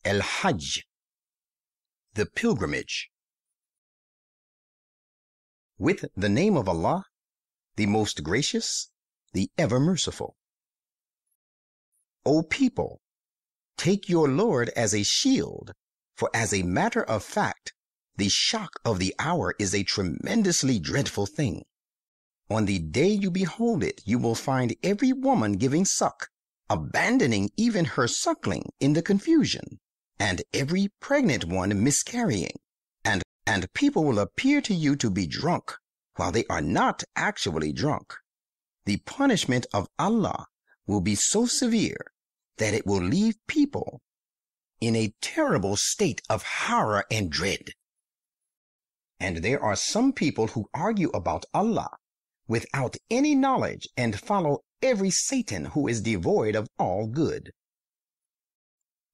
Hajj, the pilgrimage. With the name of Allah, the most gracious, the ever merciful. O people, take your Lord as a shield, for as a matter of fact, the shock of the hour is a tremendously dreadful thing. On the day you behold it, you will find every woman giving suck, abandoning even her suckling in the confusion, and every pregnant one miscarrying, and people will appear to you to be drunk, while they are not actually drunk. The punishment of Allah will be so severe that it will leave people in a terrible state of horror and dread. And there are some people who argue about Allah without any knowledge and follow every Satan who is devoid of all good,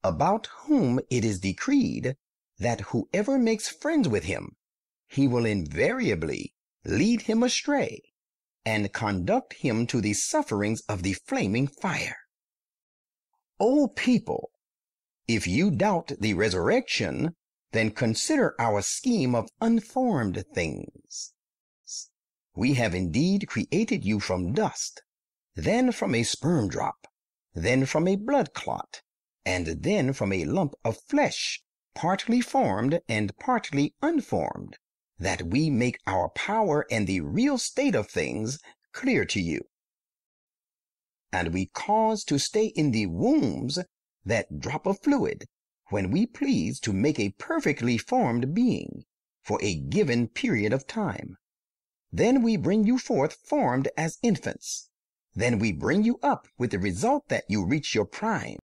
about whom it is decreed that whoever makes friends with him, he will invariably lead him astray and conduct him to the sufferings of the flaming fire. O people, if you doubt the resurrection, then consider our scheme of unformed things. We have indeed created you from dust, then from a sperm drop, then from a blood clot, and then from a lump of flesh, partly formed and partly unformed, that we make our power and the real state of things clear to you. And we cause to stay in the wombs that drop of fluid, when we please to make a perfectly formed being, for a given period of time. Then we bring you forth formed as infants. Then we bring you up with the result that you reach your prime.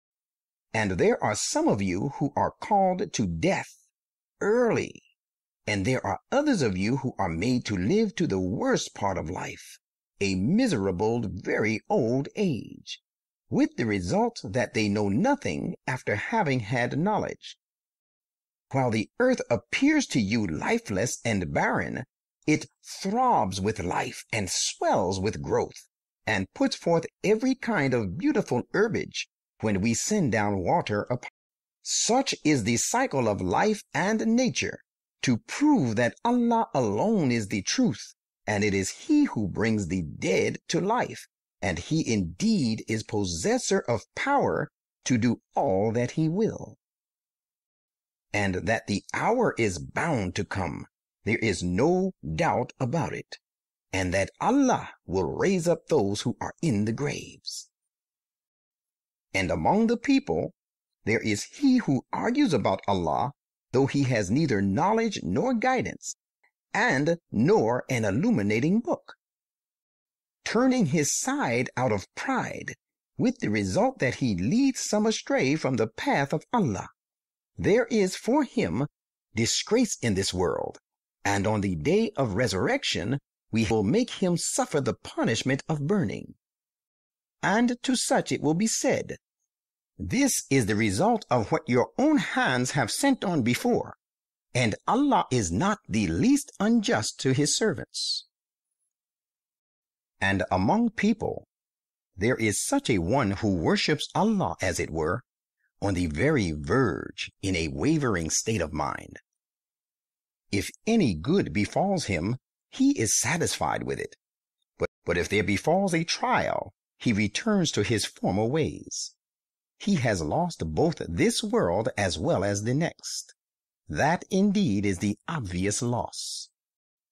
And there are some of you who are called to death early, and there are others of you who are made to live to the worst part of life, a miserable, very old age, with the result that they know nothing after having had knowledge. While the earth appears to you lifeless and barren, it throbs with life and swells with growth, and puts forth every kind of beautiful herbage when we send down water upon. Such is the cycle of life and nature, to prove that Allah alone is the truth, and it is He who brings the dead to life, and He indeed is possessor of power to do all that He will. And that the hour is bound to come, there is no doubt about it, and that Allah will raise up those who are in the graves. And among the people, there is he who argues about Allah, though he has neither knowledge nor guidance, and nor an illuminating book, turning his side out of pride, with the result that he leads some astray from the path of Allah. There is for him disgrace in this world, and on the day of resurrection we will make him suffer the punishment of burning. And to such it will be said, this is the result of what your own hands have sent on before, and Allah is not the least unjust to his servants. And among people, there is such a one who worships Allah, as it were, on the very verge, in a wavering state of mind. If any good befalls him, he is satisfied with it. But if there befalls a trial, he returns to his former ways. He has lost both this world as well as the next. That indeed is the obvious loss.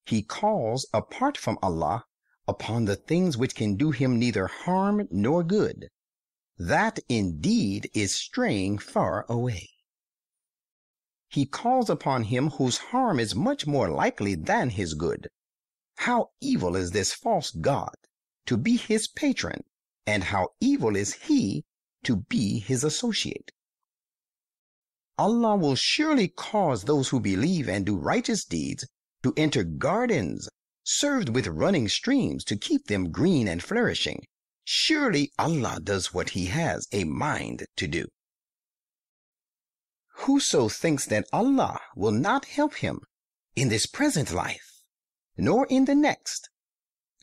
He calls apart from Allah upon the things which can do him neither harm nor good. That indeed is straying far away. He calls upon him whose harm is much more likely than his good. How evil is this false god to be his patron, and how evil is he to be his associate. Allah will surely cause those who believe and do righteous deeds to enter gardens served with running streams to keep them green and flourishing. Surely Allah does what he has a mind to do. Whoso thinks that Allah will not help him in this present life, nor in the next,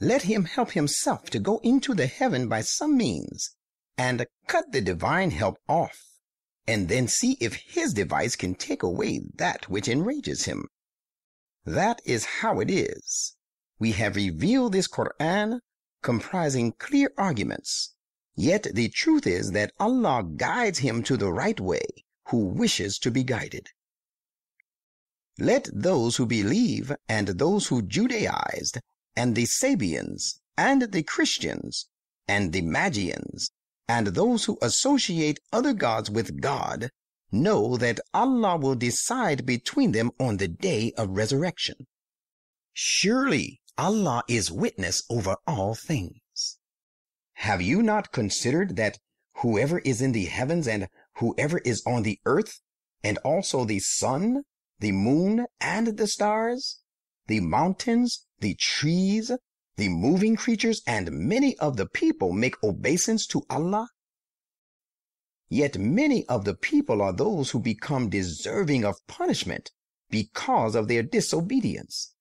let him help himself to go into the heaven by some means, and cut the divine help off, and then see if his device can take away that which enrages him. That is how it is. We have revealed this Quran comprising clear arguments. Yet the truth is that Allah guides him to the right way who wishes to be guided. Let those who believe and those who Judaized and the Sabians and the Christians and the Magians and those who associate other gods with God know that Allah will decide between them on the day of resurrection. Surely Allah is witness over all things. Have you not considered that whoever is in the heavens and whoever is on the earth, and also the sun, the moon, and the stars, the mountains, the trees, the moving creatures, and many of the people make obeisance to Allah? Yet many of the people are those who become deserving of punishment because of their disobedience.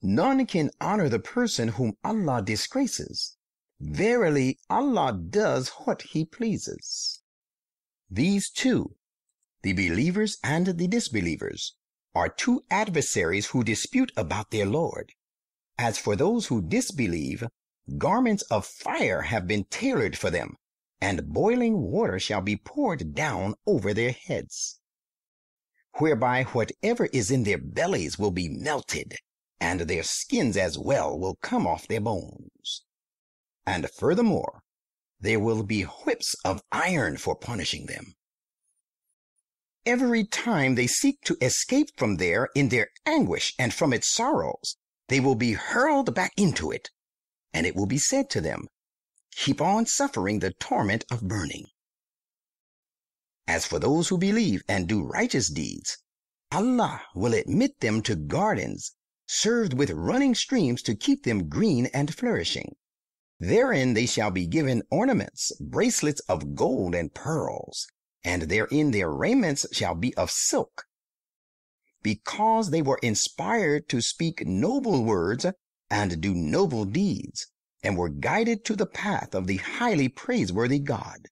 None can honor the person whom Allah disgraces. Verily, Allah does what He pleases. These two, the believers and the disbelievers, are two adversaries who dispute about their Lord. As for those who disbelieve, garments of fire have been tailored for them, and boiling water shall be poured down over their heads, whereby whatever is in their bellies will be melted, and their skins as well will come off their bones. And furthermore, there will be whips of iron for punishing them. Every time they seek to escape from there in their anguish and from its sorrows, they will be hurled back into it, and it will be said to them, keep on suffering the torment of burning. As for those who believe and do righteous deeds, Allah will admit them to gardens served with running streams to keep them green and flourishing. Therein they shall be given ornaments, bracelets of gold and pearls, and therein their raiments shall be of silk, because they were inspired to speak noble words and do noble deeds, and were guided to the path of the highly praiseworthy God.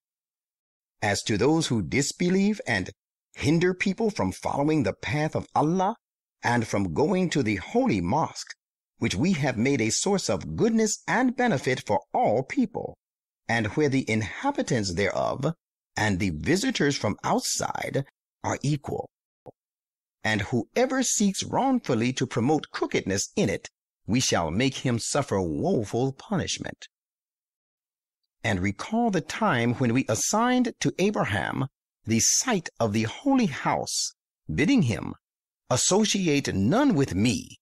As to those who disbelieve and hinder people from following the path of Allah and from going to the holy mosque, which we have made a source of goodness and benefit for all people, and where the inhabitants thereof and the visitors from outside are equal. And whoever seeks wrongfully to promote crookedness in it, we shall make him suffer woeful punishment. And recall the time when we assigned to Abraham the site of the holy house, bidding him, associate none with me,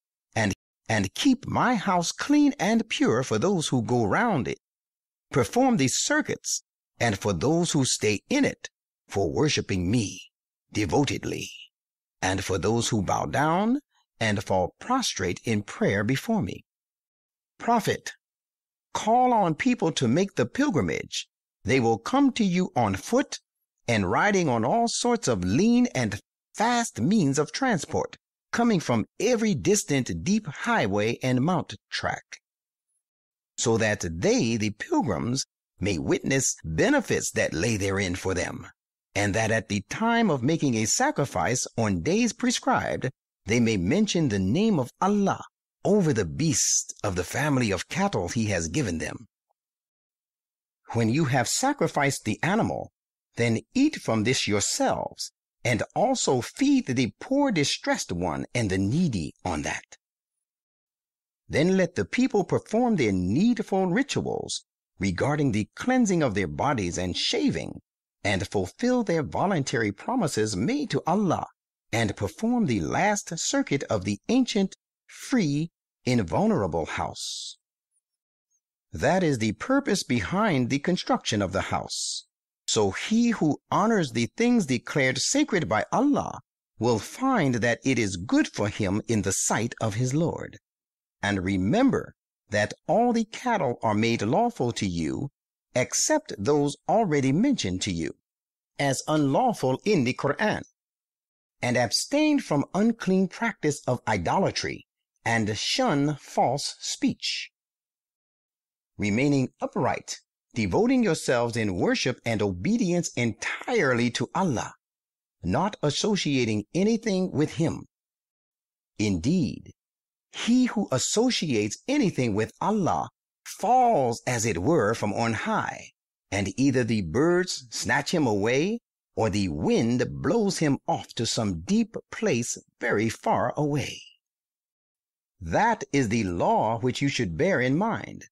and keep my house clean and pure for those who go round it, perform the circuits, and for those who stay in it, for worshiping me devotedly, and for those who bow down and fall prostrate in prayer before me. Prophet, call on people to make the pilgrimage. They will come to you on foot and riding on all sorts of lean and fast means of transport, coming from every distant deep highway and mount track, so that they, the pilgrims, may witness benefits that lay therein for them, and that at the time of making a sacrifice on days prescribed, they may mention the name of Allah over the beasts of the family of cattle He has given them. When you have sacrificed the animal, then eat from this yourselves, and also feed the poor distressed one and the needy on that. Then let the people perform their needful rituals regarding the cleansing of their bodies and shaving, and fulfill their voluntary promises made to Allah, and perform the last circuit of the ancient, free, invulnerable house. That is the purpose behind the construction of the house. So he who honors the things declared sacred by Allah will find that it is good for him in the sight of his Lord. And remember that all the cattle are made lawful to you, except those already mentioned to you, as unlawful in the Quran. And abstain from unclean practice of idolatry, and shun false speech. Remaining upright, devoting yourselves in worship and obedience entirely to Allah, not associating anything with him. Indeed, he who associates anything with Allah falls, as it were, from on high, and either the birds snatch him away, or the wind blows him off to some deep place very far away. That is the law which you should bear in mind.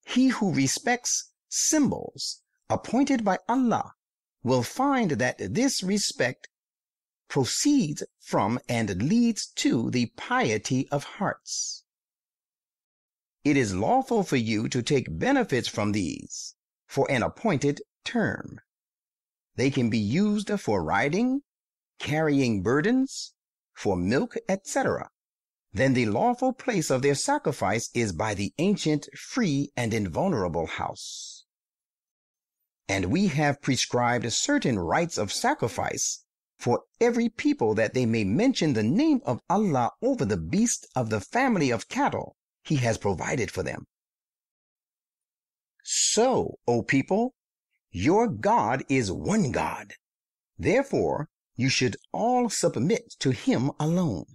He who respects symbols appointed by Allah will find that this respect proceeds from and leads to the piety of hearts. It is lawful for you to take benefits from these for an appointed term. They can be used for riding, carrying burdens, for milk, etc. Then the lawful place of their sacrifice is by the ancient, free, and invulnerable house. And we have prescribed certain rites of sacrifice for every people, that they may mention the name of Allah over the beast of the family of cattle he has provided for them. So, O people, your God is one God. Therefore, you should all submit to him alone,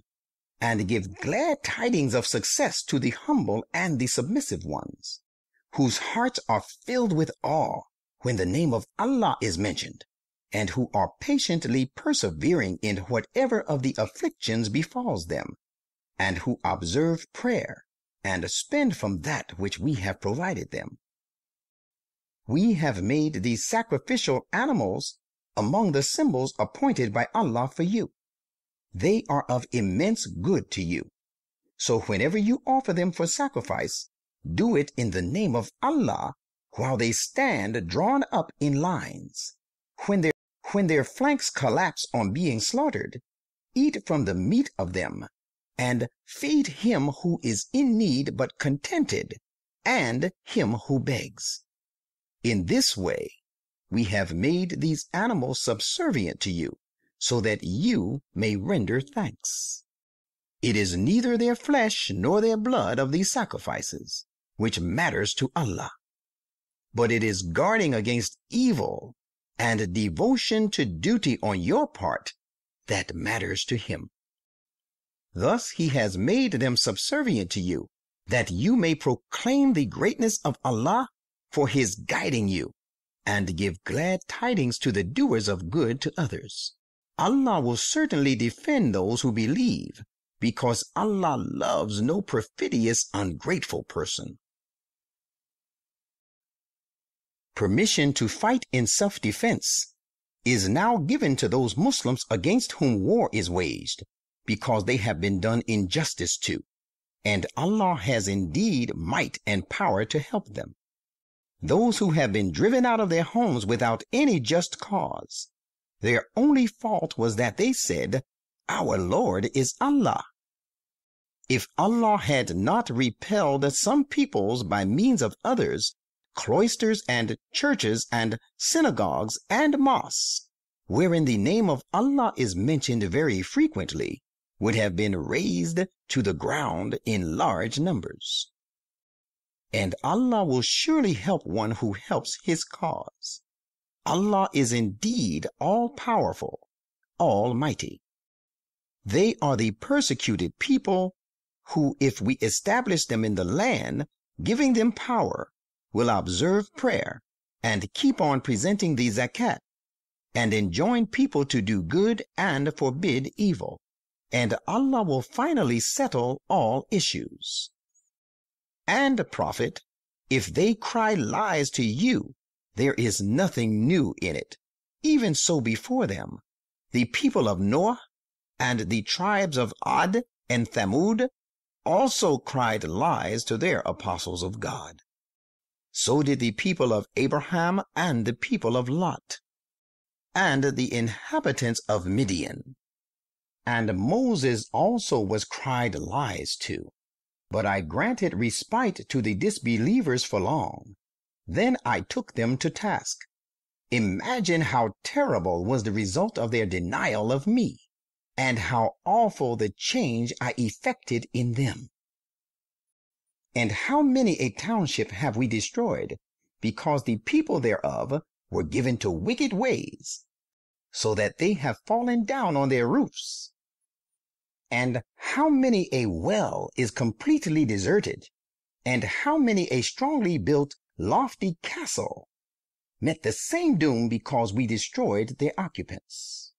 and give glad tidings of success to the humble and the submissive ones, whose hearts are filled with awe when the name of Allah is mentioned, and who are patiently persevering in whatever of the afflictions befalls them, and who observe prayer and spend from that which we have provided them. We have made these sacrificial animals among the symbols appointed by Allah for you. They are of immense good to you. So whenever you offer them for sacrifice, do it in the name of Allah while they stand drawn up in lines. When their flanks collapse on being slaughtered, eat from the meat of them, and feed him who is in need but contented, and him who begs. In this way, we have made these animals subservient to you, so that you may render thanks. It is neither their flesh nor their blood of these sacrifices which matters to Allah, but it is guarding against evil and devotion to duty on your part that matters to him. Thus he has made them subservient to you, that you may proclaim the greatness of Allah for his guiding you, and give glad tidings to the doers of good to others. Allah will certainly defend those who believe, because Allah loves no perfidious, ungrateful person. Permission to fight in self-defense is now given to those Muslims against whom war is waged, because they have been done injustice to, and Allah has indeed might and power to help them. Those who have been driven out of their homes without any just cause, their only fault was that they said, "Our Lord is Allah." If Allah had not repelled some peoples by means of others, cloisters and churches and synagogues and mosques, wherein the name of Allah is mentioned very frequently, would have been razed to the ground in large numbers. And Allah will surely help one who helps his cause. Allah is indeed all-powerful, almighty. They are the persecuted people who, if we establish them in the land, giving them power, will observe prayer and keep on presenting the zakat, and enjoin people to do good and forbid evil, and Allah will finally settle all issues. And, Prophet, if they cry lies to you, there is nothing new in it. Even so before them, the people of Noah and the tribes of Ad and Thamud also cried lies to their apostles of God. So did the people of Abraham and the people of Lot, and the inhabitants of Midian. And Moses also was cried lies to. But I granted respite to the disbelievers for long. Then I took them to task. Imagine how terrible was the result of their denial of me, and how awful the change I effected in them. And how many a township have we destroyed, because the people thereof were given to wicked ways? so that they have fallen down on their roofs? And how many a well is completely deserted, and how many a strongly built, lofty castle met the same doom because we destroyed their occupants?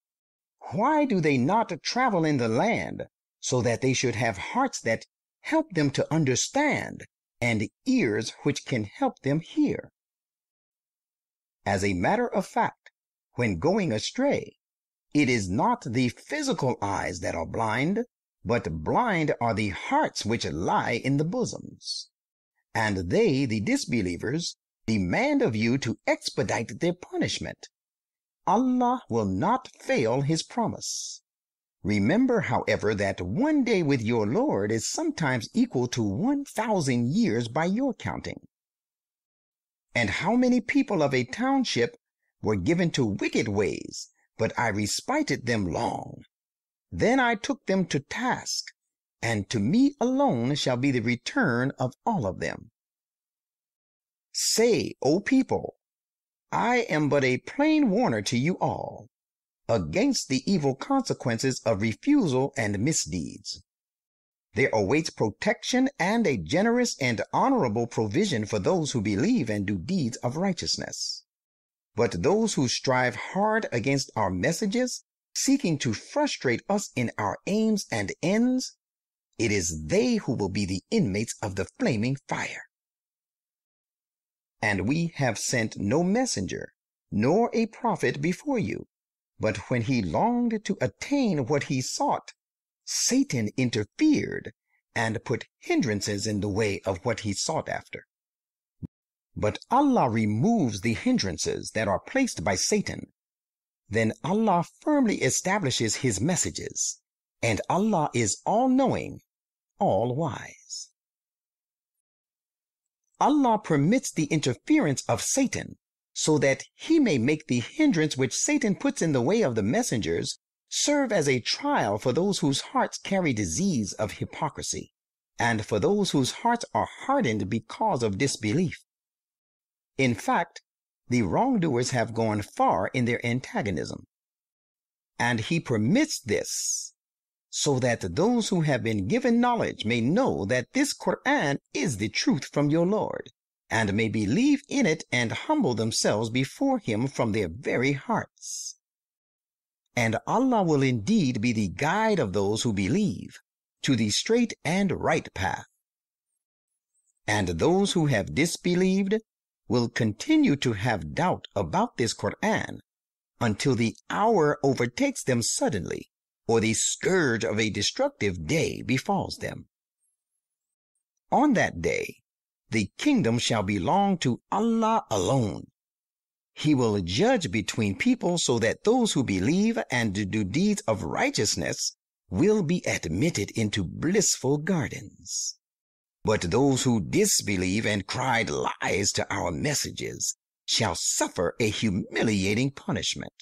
Why do they not travel in the land, so that they should have hearts that help them to understand, and ears which can help them hear? As a matter of fact, when going astray, it is not the physical eyes that are blind, but blind are the hearts which lie in the bosoms. And they, the disbelievers, demand of you to expedite their punishment. Allah will not fail his promise. Remember, however, that one day with your Lord is sometimes equal to 1,000 years by your counting. And how many people of a township were given to wicked ways, but I respited them long. Then I took them to task, and to me alone shall be the return of all of them. Say, O people, I am but a plain warner to you all, against the evil consequences of refusal and misdeeds. There awaits protection and a generous and honorable provision for those who believe and do deeds of righteousness. But those who strive hard against our messages, seeking to frustrate us in our aims and ends, it is they who will be the inmates of the flaming fire. And we have sent no messenger, nor a prophet before you, but when he longed to attain what he sought, Satan interfered and put hindrances in the way of what he sought after. But Allah removes the hindrances that are placed by Satan. Then Allah firmly establishes his messages, and Allah is all-knowing, all-wise. Allah permits the interference of Satan so that he may make the hindrance which Satan puts in the way of the messengers serve as a trial for those whose hearts carry disease of hypocrisy, and for those whose hearts are hardened because of disbelief. In fact, the wrongdoers have gone far in their antagonism. And he permits this so that those who have been given knowledge may know that this Quran is the truth from your Lord, and may believe in it and humble themselves before him from their very hearts. And Allah will indeed be the guide of those who believe to the straight and right path. And those who have disbelieved will continue to have doubt about this Quran until the hour overtakes them suddenly, or the scourge of a destructive day befalls them. On that day, the kingdom shall belong to Allah alone. He will judge between people so that those who believe and do deeds of righteousness will be admitted into blissful gardens. But those who disbelieve and cried lies to our messages shall suffer a humiliating punishment.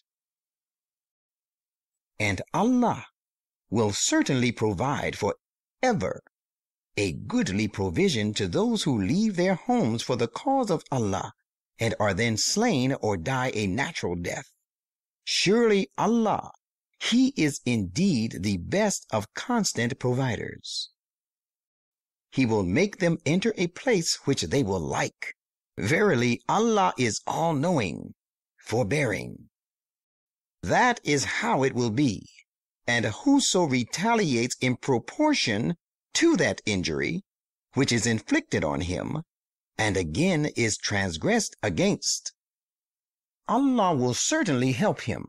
And Allah will certainly provide for ever a goodly provision to those who leave their homes for the cause of Allah and are then slain or die a natural death. Surely Allah, he is indeed the best of constant providers. He will make them enter a place which they will like. Verily, Allah is all-knowing, forbearing. That is how it will be, and whoso retaliates in proportion to that injury which is inflicted on him, and again is transgressed against, Allah will certainly help him.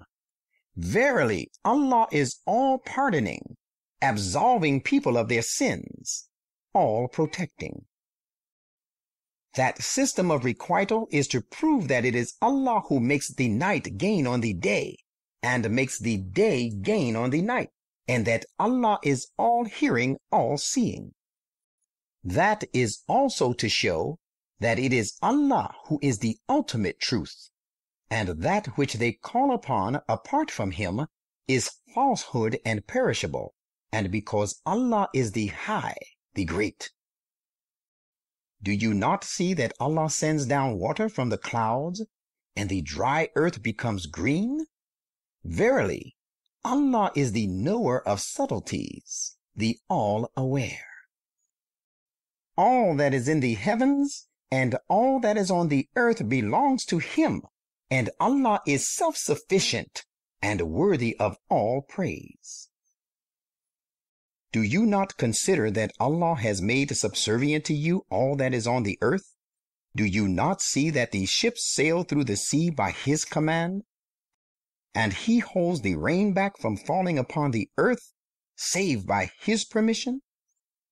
Verily, Allah is all-pardoning, absolving people of their sins, all-protecting. That system of requital is to prove that it is Allah who makes the night gain on the day, and makes the day gain on the night, and that Allah is all-hearing, all-seeing. That is also to show that it is Allah who is the ultimate truth, and that which they call upon apart from him is falsehood and perishable, and because Allah is the High, the Great. Do you not see that Allah sends down water from the clouds, and the dry earth becomes green? Verily, Allah is the knower of subtleties, the all-aware. All that is in the heavens and all that is on the earth belongs to Him, and Allah is self-sufficient and worthy of all praise. Do you not consider that Allah has made subservient to you all that is on the earth? Do you not see that the ships sail through the sea by His command? And He holds the rain back from falling upon the earth, save by His permission?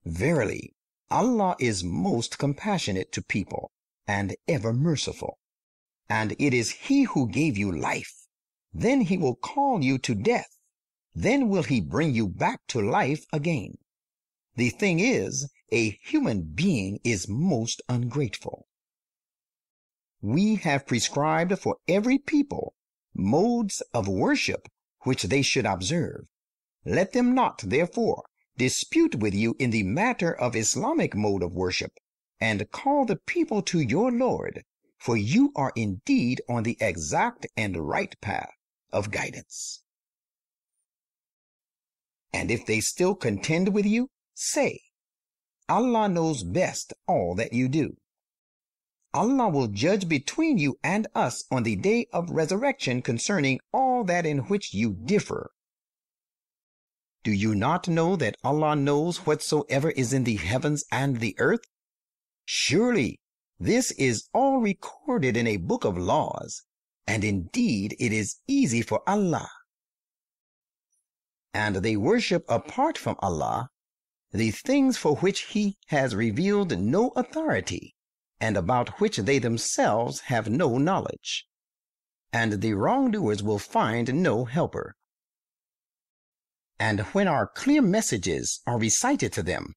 Verily, Allah is most compassionate to people and ever merciful. And it is He who gave you life. Then He will call you to death. Then will He bring you back to life again. The thing is, a human being is most ungrateful. We have prescribed for every people modes of worship which they should observe. Let them not, therefore, dispute with you in the matter of Islamic mode of worship, and call the people to your Lord, for you are indeed on the exact and right path of guidance. And if they still contend with you, say, Allah knows best all that you do. Allah will judge between you and us on the day of resurrection concerning all that in which you differ. Do you not know that Allah knows whatsoever is in the heavens and the earth? Surely this is all recorded in a book of laws, and indeed it is easy for Allah. And they worship apart from Allah the things for which He has revealed no authority, and about which they themselves have no knowledge. And the wrongdoers will find no helper. And when our clear messages are recited to them,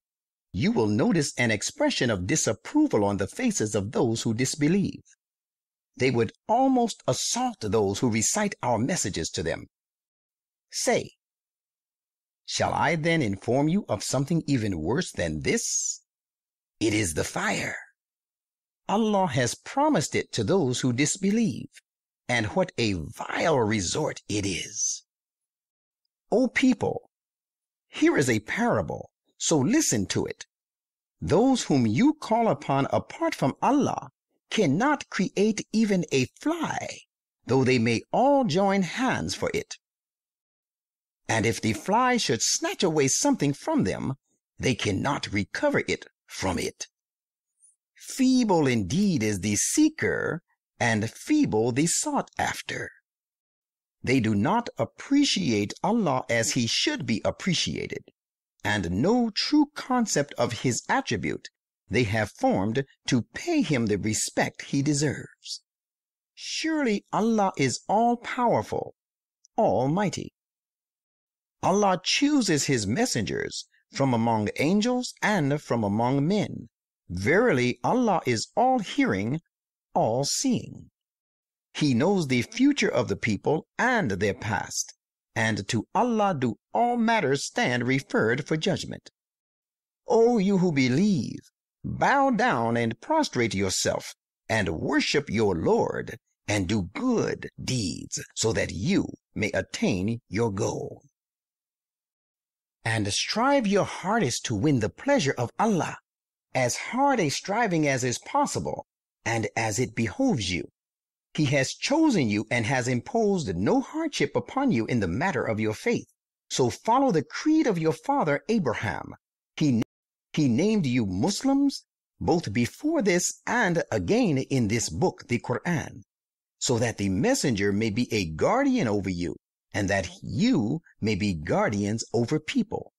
you will notice an expression of disapproval on the faces of those who disbelieve. They would almost assault those who recite our messages to them. Say, shall I then inform you of something even worse than this? It is the fire. Allah has promised it to those who disbelieve, and what a vile resort it is. O people, here is a parable, so listen to it. Those whom you call upon apart from Allah cannot create even a fly, though they may all join hands for it. And if the fly should snatch away something from them, they cannot recover it from it. Feeble indeed is the seeker, and feeble the sought after. They do not appreciate Allah as He should be appreciated, and no true concept of His attribute they have formed to pay Him the respect He deserves. Surely Allah is all-powerful, almighty. Allah chooses His messengers from among angels and from among men. Verily, Allah is all-hearing, all-seeing. He knows the future of the people and their past, and to Allah do all matters stand referred for judgment. O you who believe, bow down and prostrate yourself, and worship your Lord, and do good deeds, so that you may attain your goal. And strive your hardest to win the pleasure of Allah, as hard a striving as is possible, and as it behoves you. He has chosen you and has imposed no hardship upon you in the matter of your faith. So follow the creed of your father Abraham. He named you Muslims, both before this and again in this book, the Quran, so that the messenger may be a guardian over you, and that you may be guardians over people.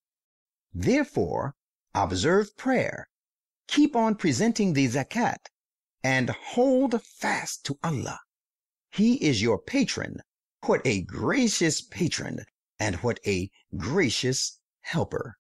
Therefore, observe prayer, keep on presenting the zakat, and hold fast to Allah. He is your patron. What a gracious patron, and what a gracious helper.